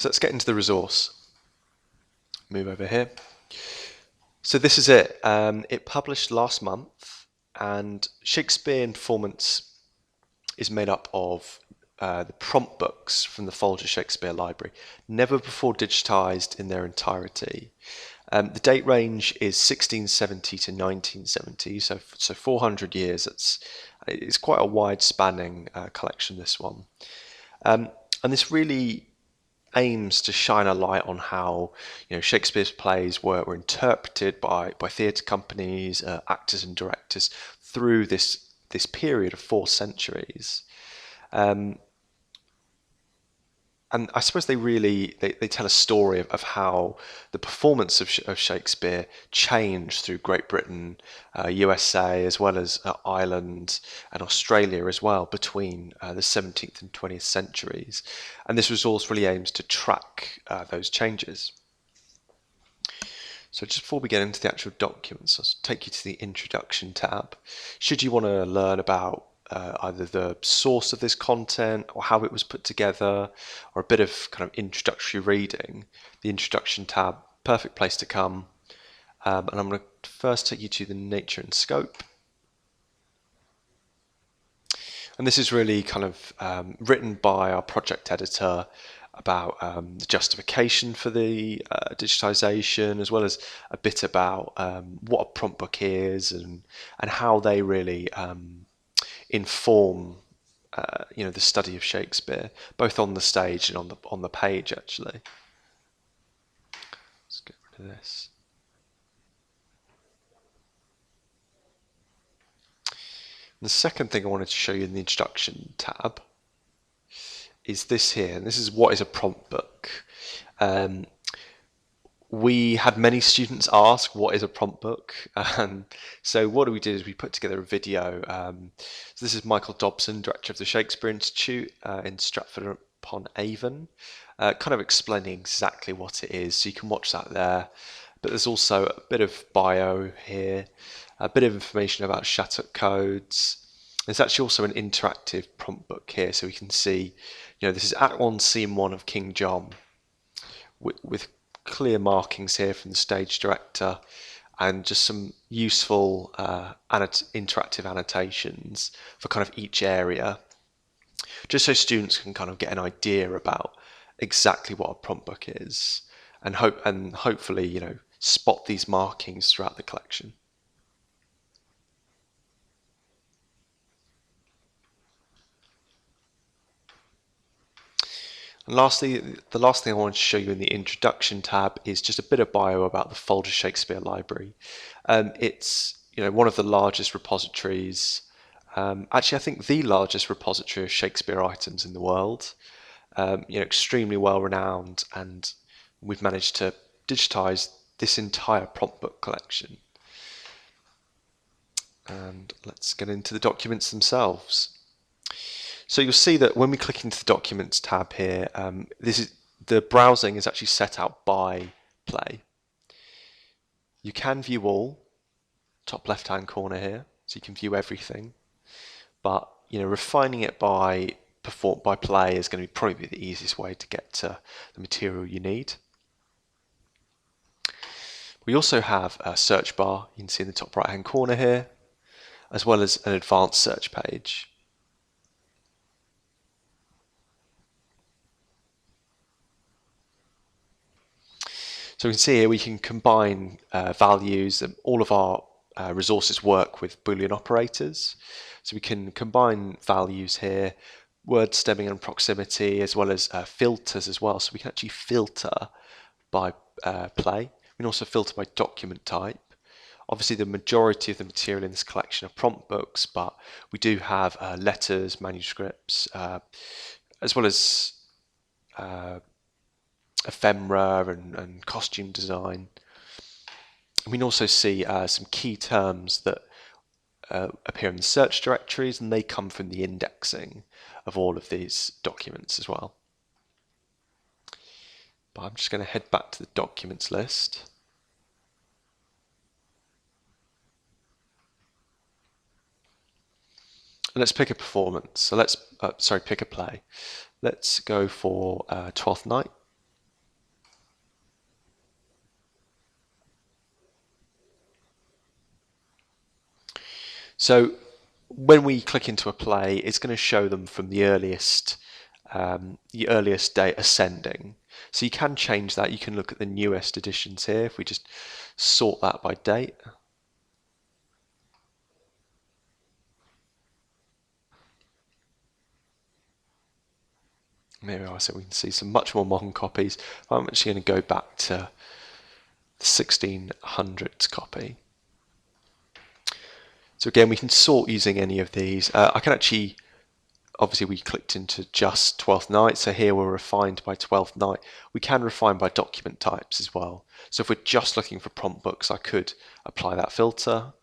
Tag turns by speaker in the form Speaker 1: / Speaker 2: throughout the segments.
Speaker 1: So let's get into the resource. Move over here. So this is it. It published last month, and Shakespeare in Performance is made up of the prompt books from the Folger Shakespeare library, never before digitized in their entirety. The date range is 1670 to 1970, so 400 years. It's quite a wide-spanning collection, this one. And this really aims to shine a light on how Shakespeare's plays were interpreted by theatre companies, actors and directors through this period of 4 centuries. And I suppose they tell a story of how the performance of Shakespeare changed through Great Britain, USA, as well as Ireland and Australia as well between the 17th and 20th centuries. And this resource really aims to track those changes. So just before we get into the actual documents, I'll take you to the Introduction tab. Should you want to learn about either the source of this content or how it was put together, or a bit of kind of introductory reading, the Introduction tab, perfect place to come. And I'm going to first take you to the nature and scope. And this is really kind of written by our project editor about the justification for the digitization, as well as a bit about what a prompt book is and how they really inform the study of Shakespeare, both on the stage and on the page. Actually, let's get rid of this. And the second thing I wanted to show you in the Introduction tab is this here, and this is what is a prompt book. We had many students ask what is a prompt book, so what we did is we put together a video. So this is Michael Dobson, director of the Shakespeare Institute in Stratford upon Avon, kind of explaining exactly what it is, so you can watch that there. But there's also a bit of bio here, a bit of information about Shattuck codes. There's actually also an interactive prompt book here, so we can see, this is Act 1, Scene 1 of King John, with clear markings here from the stage director, and just some useful interactive annotations for kind of each area, just so students can kind of get an idea about exactly what a prompt book is, and hopefully spot these markings throughout the collection. And lastly, the last thing I want to show you in the Introduction tab is just a bit of bio about the Folger Shakespeare Library. It's one of the largest repositories, actually I think the largest repository of Shakespeare items in the world. Extremely well renowned, and we've managed to digitize this entire prompt book collection. And let's get into the documents themselves. So you'll see that when we click into the Documents tab here, the browsing is actually set out by play. You can view all, top left-hand corner here, so you can view everything. But refining it by play is going to probably be the easiest way to get to the material you need. We also have a search bar, you can see in the top right-hand corner here, as well as an advanced search page. So we can see here we can combine values, and all of our resources work with Boolean operators. So we can combine values here, word stemming and proximity, as well as filters as well. So we can actually filter by play. We can also filter by document type. Obviously the majority of the material in this collection are prompt books, but we do have letters, manuscripts, as well as ephemera and costume design. We can also see some key terms that appear in the search directories, and they come from the indexing of all of these documents as well. But I'm just going to head back to the documents list. And let's pick a performance. So let's pick a play. Let's go for Twelfth Night. So when we click into a play, it's going to show them from the earliest date ascending. So you can change that. You can look at the newest editions here if we just sort that by date. There we are, so we can see some much more modern copies. I'm actually going to go back to the 1600s copy. So again, we can sort using any of these. I can actually, obviously we clicked into just 12th night, so here we're refined by 12th night. We can refine by document types as well. So if we're just looking for prompt books, I could apply that filter.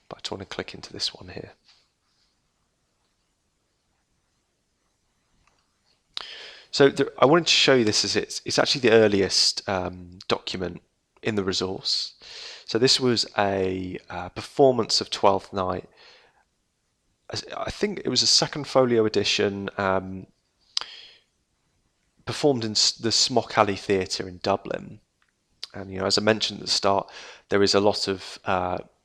Speaker 1: But I just want to click into this one here. So I wanted to show you this as it's actually the earliest document in the resource. So this was a performance of 12th night. I think it was a second folio edition performed in the Smock Alley Theatre in Dublin. And as I mentioned at the start, there is a lot of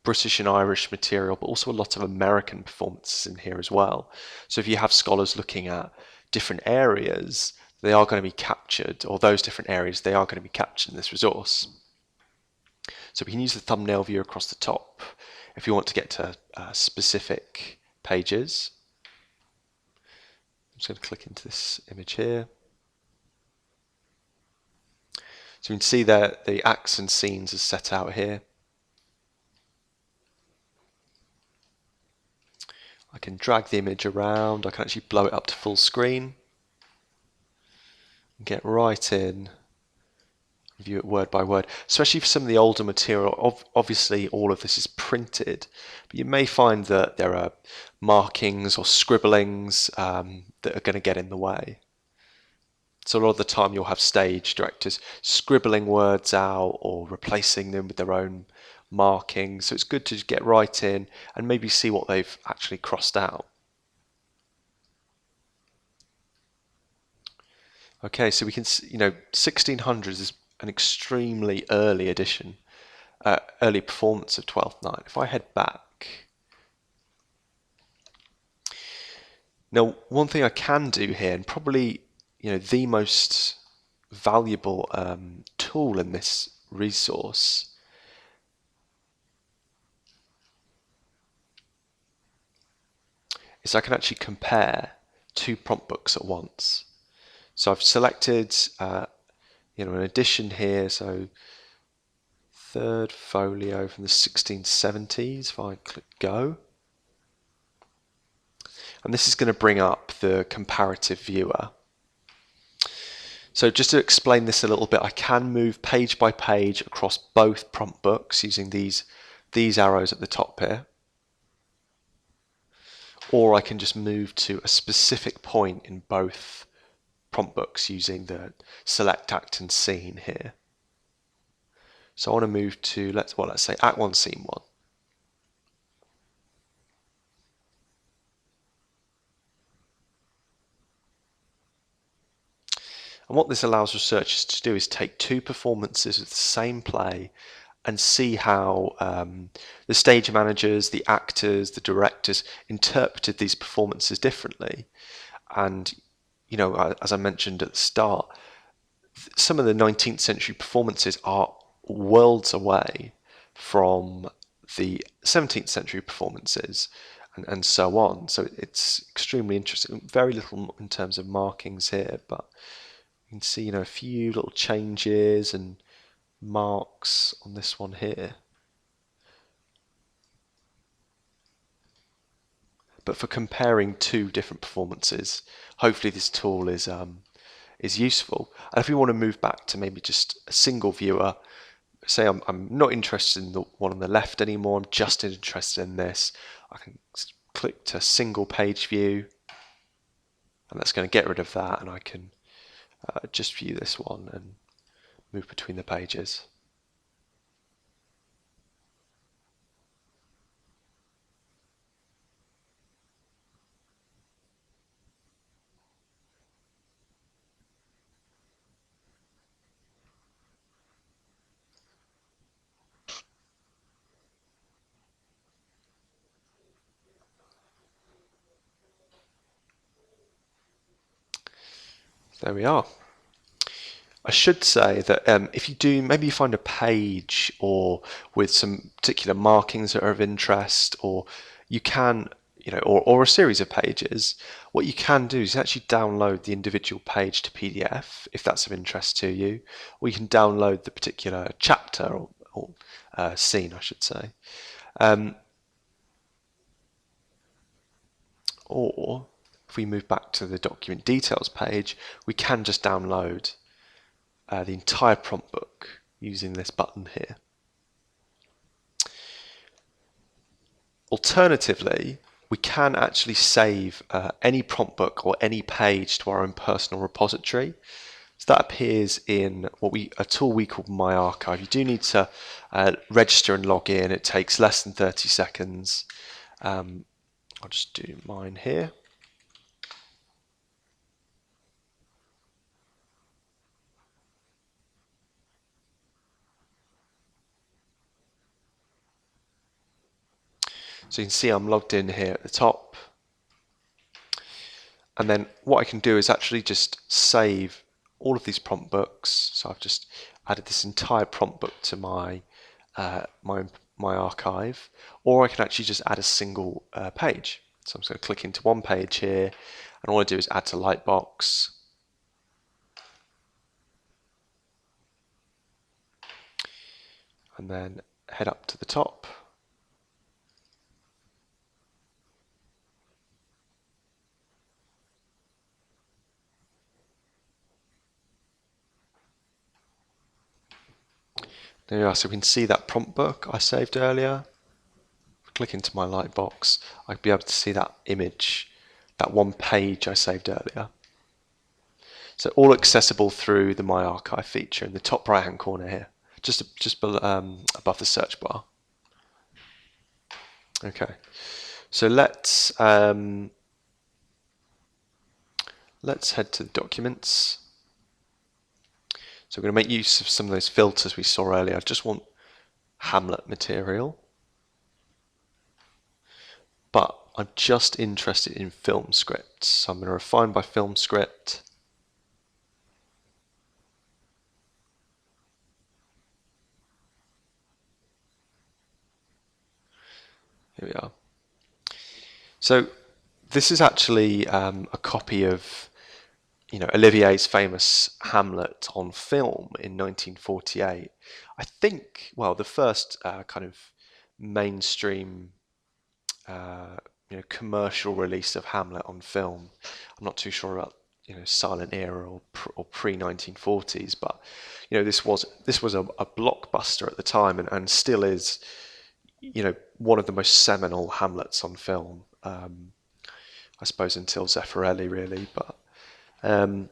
Speaker 1: British and Irish material, but also a lot of American performances in here as well. So if you have scholars looking at different areas, they are going to be captured, or those different areas, they are going to be captured in this resource. So we can use the thumbnail view across the top if you want to get to specific pages. I'm just going to click into this image here. So you can see that the acts and scenes are set out here. I can drag the image around. I can actually blow it up to full screen. And get right in, view it word by word. Especially for some of the older material, obviously all of this is printed, but you may find that there are markings or scribblings that are going to get in the way. So a lot of the time you'll have stage directors scribbling words out or replacing them with their own markings. So it's good to get right in and maybe see what they've actually crossed out. Okay, so we can see, 1600s is an extremely early edition, early performance of 12th Night. If I head back, now one thing I can do here, and probably the most valuable tool in this resource, is I can actually compare two prompt books at once. So I've selected an edition here, so third folio from the 1670s. If I click go, and this is going to bring up the Comparative Viewer. So just to explain this a little bit, I can move page by page across both prompt books using these arrows at the top here. Or I can just move to a specific point in both prompt books using the select act and scene here. So I want to move to, let's say Act 1, Scene 1. And what this allows researchers to do is take two performances of the same play and see how the stage managers, the actors, the directors interpreted these performances differently. And, as I mentioned at the start, some of the 19th century performances are worlds away from the 17th century performances and so on. So it's extremely interesting. Very little in terms of markings here, but you can see, a few little changes and marks on this one here. But for comparing two different performances, hopefully this tool is useful. And if we want to move back to maybe just a single viewer, say I'm not interested in the one on the left anymore, I'm just interested in this, I can click to single page view, and that's going to get rid of that, and I can just view this one and move between the pages. There we are. I should say that if you do, maybe you find a page or with some particular markings that are of interest, or you can, or a series of pages, what you can do is actually download the individual page to PDF if that's of interest to you, or you can download the particular chapter or scene, I should say. Or if we move back to the document details page, we can just download the entire prompt book using this button here. Alternatively, we can actually save any prompt book or any page to our own personal repository. So that appears in a tool we call My Archive. You do need to register and log in. It takes less than 30 seconds. I'll just do mine here. So you can see I'm logged in here at the top. And then what I can do is actually just save all of these prompt books. So I've just added this entire prompt book to my archive, or I can actually just add a single page. So I'm just going to click into one page here, and all I do is add to Lightbox. And then head up to the top. There you are, so we can see that prompt book I saved earlier. Click into my Lightbox, I'd be able to see that image, that one page I saved earlier. So all accessible through the My Archive feature in the top right hand corner here, just above the search bar. Okay, so let's head to the documents. So we're going to make use of some of those filters we saw earlier. I just want Hamlet material, but I'm just interested in film scripts. So I'm going to refine by film script. Here we are. So this is actually a copy of Olivier's famous Hamlet on film in 1948. I think, well, the first kind of mainstream commercial release of Hamlet on film. I'm not too sure about silent era or pre-1940s, but this was a blockbuster at the time, and still is one of the most seminal Hamlets on film. I suppose until Zeffirelli really, but so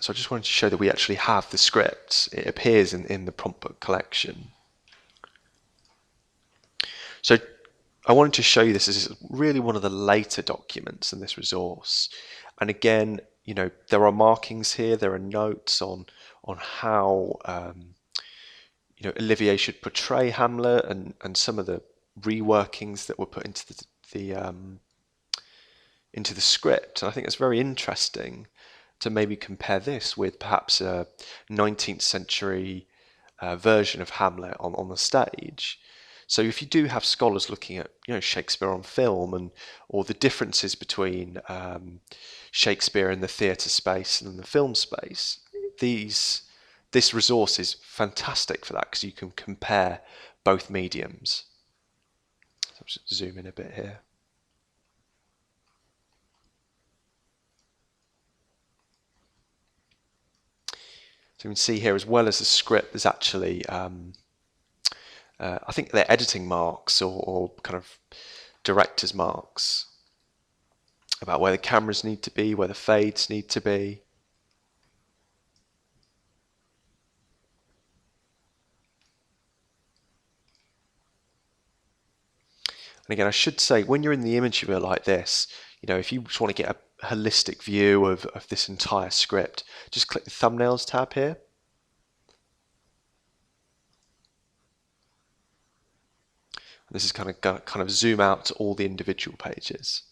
Speaker 1: I just wanted to show that we actually have the script. It appears in the prompt book collection. So I wanted to show you this is really one of the later documents in this resource. And again, there are markings here, there are notes on how Olivier should portray Hamlet, and some of the reworkings that were put into the script. And I think it's very interesting to maybe compare this with perhaps a 19th century version of Hamlet on the stage. So if you do have scholars looking at Shakespeare on film or the differences between Shakespeare in the theatre space and the film space, this resource is fantastic for that because you can compare both mediums. So I'll just zoom in a bit here. So you can see here, as well as the script, there's actually I think they're editing marks or kind of director's marks about where the cameras need to be, where the fades need to be. And again, I should say, when you're in the image viewer like this, if you just want to get a holistic view of this entire script, just click the thumbnails tab here. And this is kind of zoom out to all the individual pages.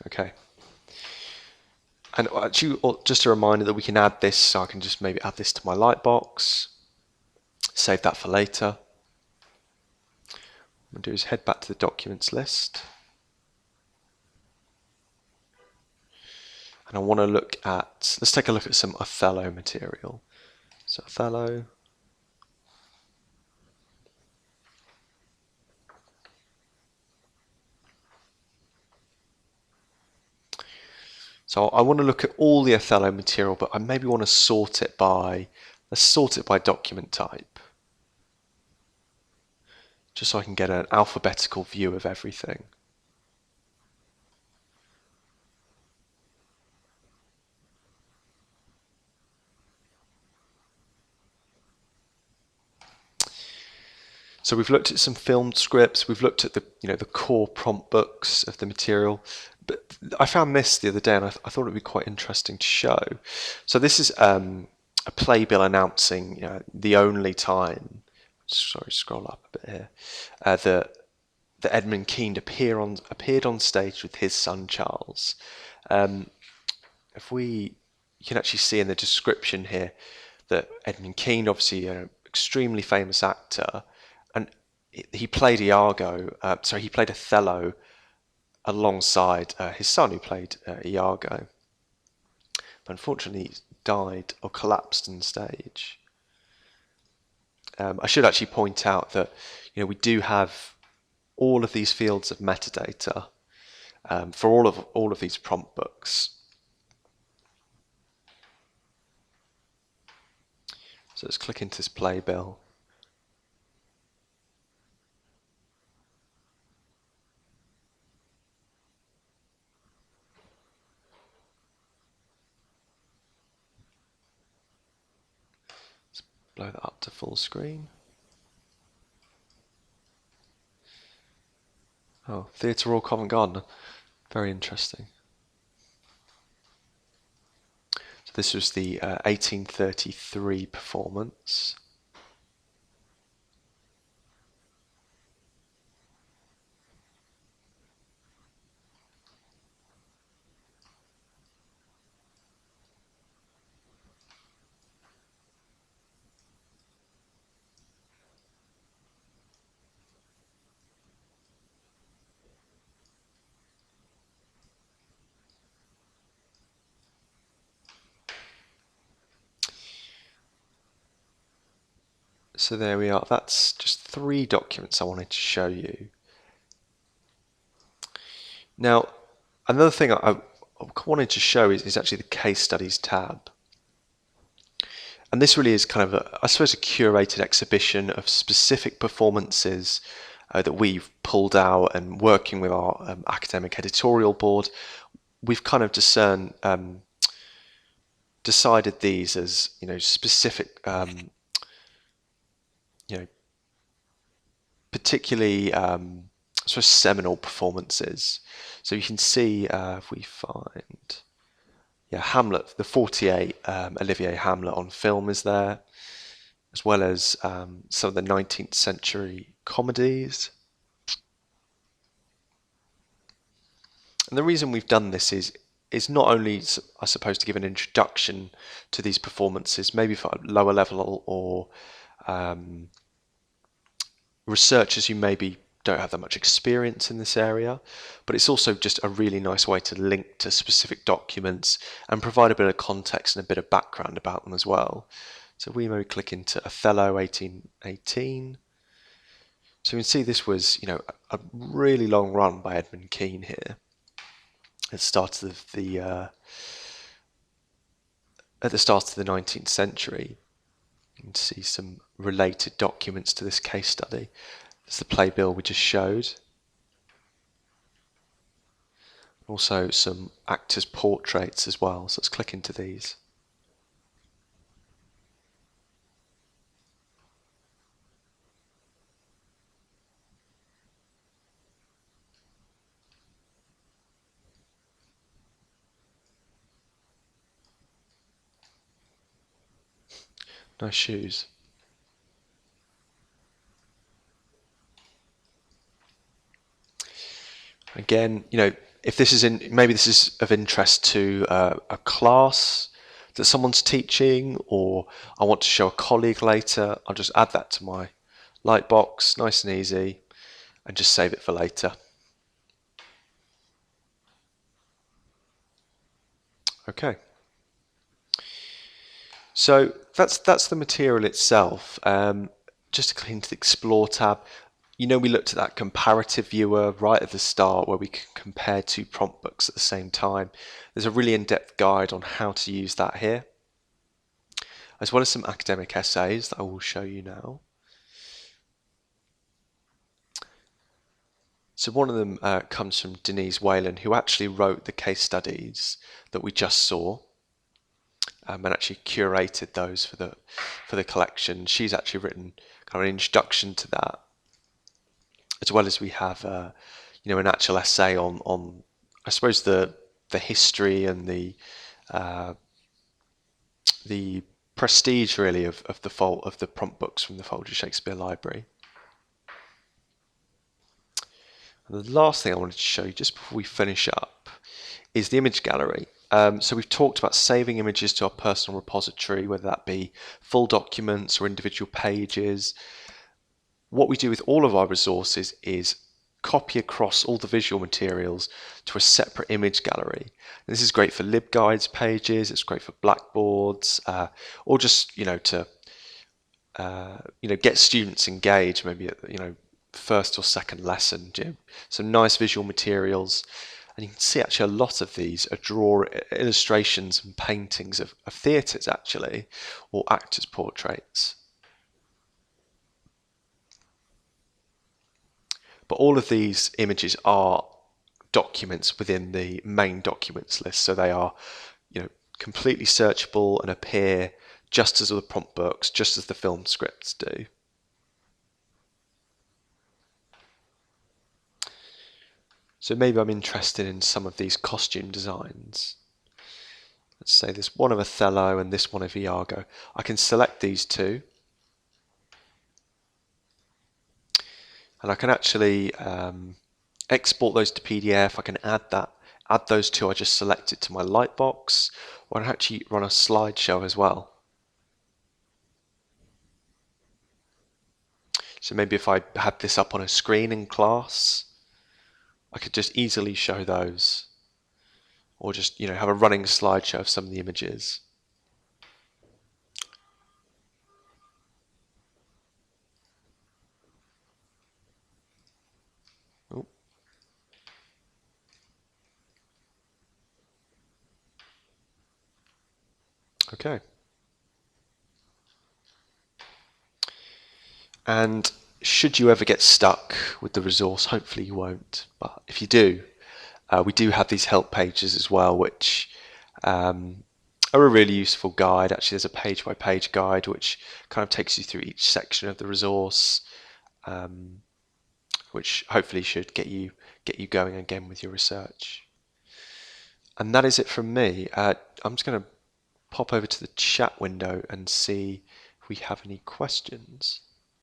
Speaker 1: Okay. And actually, just a reminder that we can add this, so I can just maybe add this to my lightbox, save that for later. What I'm going to do is head back to the documents list. And I want to look at, let's take a look at some Othello material. So Othello. So I want to look at all the Othello material, but I maybe want to sort it by, let's sort it by document type, just so I can get an alphabetical view of everything. So we've looked at some filmed scripts, we've looked at the core prompt books of the material, but I found this the other day and I thought it would be quite interesting to show. So this is a playbill announcing the only time, sorry, scroll up a bit here, that Edmund Kean appeared on stage with his son Charles. You can actually see in the description here that Edmund Kean, obviously an extremely famous actor, and he played he played Othello alongside his son, who played Iago. But unfortunately, he died or collapsed on stage. I should actually point out that we do have all of these fields of metadata for all of these prompt books. So let's click into this playbill. Let's blow that up to full screen. Oh, Theatre Royal Covent Garden. Very interesting. So this was the 1833 performance. So there we are. That's just 3 documents I wanted to show you. Now, another thing I wanted to show is actually the case studies tab. And this really is kind of, I suppose, a curated exhibition of specific performances that we've pulled out, and working with our academic editorial board, we've kind of decided these as specific, particularly sort of seminal performances. So you can see if we find, Hamlet, the 48 Olivier Hamlet on film is there, as well as some of the 19th century comedies. And the reason we've done this is not only, I suppose, to give an introduction to these performances, maybe for a lower level or researchers who maybe don't have that much experience in this area, but it's also just a really nice way to link to specific documents and provide a bit of context and a bit of background about them as well. So we maybe click into Othello 1818. So we can see this was, a really long run by Edmund Kean here. At the start of the 19th century. You can see some related documents to this case study. There's the playbill we just showed. Also some actors' portraits as well. So let's click into these. Nice shoes. Again, if this is maybe this is of interest to a class that someone's teaching, or I want to show a colleague later, I'll just add that to my lightbox, nice and easy, and just save it for later. Okay. So that's the material itself. Just to clean to the Explore tab, we looked at that Comparative Viewer right at the start where we can compare two prompt books at the same time. There's a really in-depth guide on how to use that here, as well as some academic essays that I will show you now. So one of them comes from Denise Whalen, who actually wrote the case studies that we just saw. And actually curated those for the collection. She's actually written kind of an introduction to that, as well as we have an actual essay on I suppose the history and the prestige really of the prompt books from the Folger Shakespeare Library. And the last thing I wanted to show you just before we finish up is the image gallery. So we've talked about saving images to our personal repository, whether that be full documents or individual pages. What we do with all of our resources is copy across all the visual materials to a separate image gallery. And this is great for LibGuides pages, it's great for blackboards, or just to get students engaged, maybe at first or second lesson. Some nice visual materials. And you can see actually a lot of these are illustrations and paintings of theatres actually, or actors' portraits. But all of these images are documents within the main documents list, so they are completely searchable and appear just as the prompt books, just as the film scripts do. So maybe I'm interested in some of these costume designs. Let's say this one of Othello and this one of Iago. I can select these two, and I can actually export those to PDF. I can add those two I just selected to my lightbox, or I can actually run a slideshow as well. So maybe if I had this up on a screen in class, I could just easily show those, or just have a running slideshow of some of the images. Oh. Okay. And should you ever get stuck with the resource, hopefully you won't, but if you do, we do have these help pages as well, which are a really useful guide. Actually, there's a page-by-page guide which kind of takes you through each section of the resource, which hopefully should get you going again with your research. And that is it from me. I'm just going to pop over to the chat window and see if we have any questions.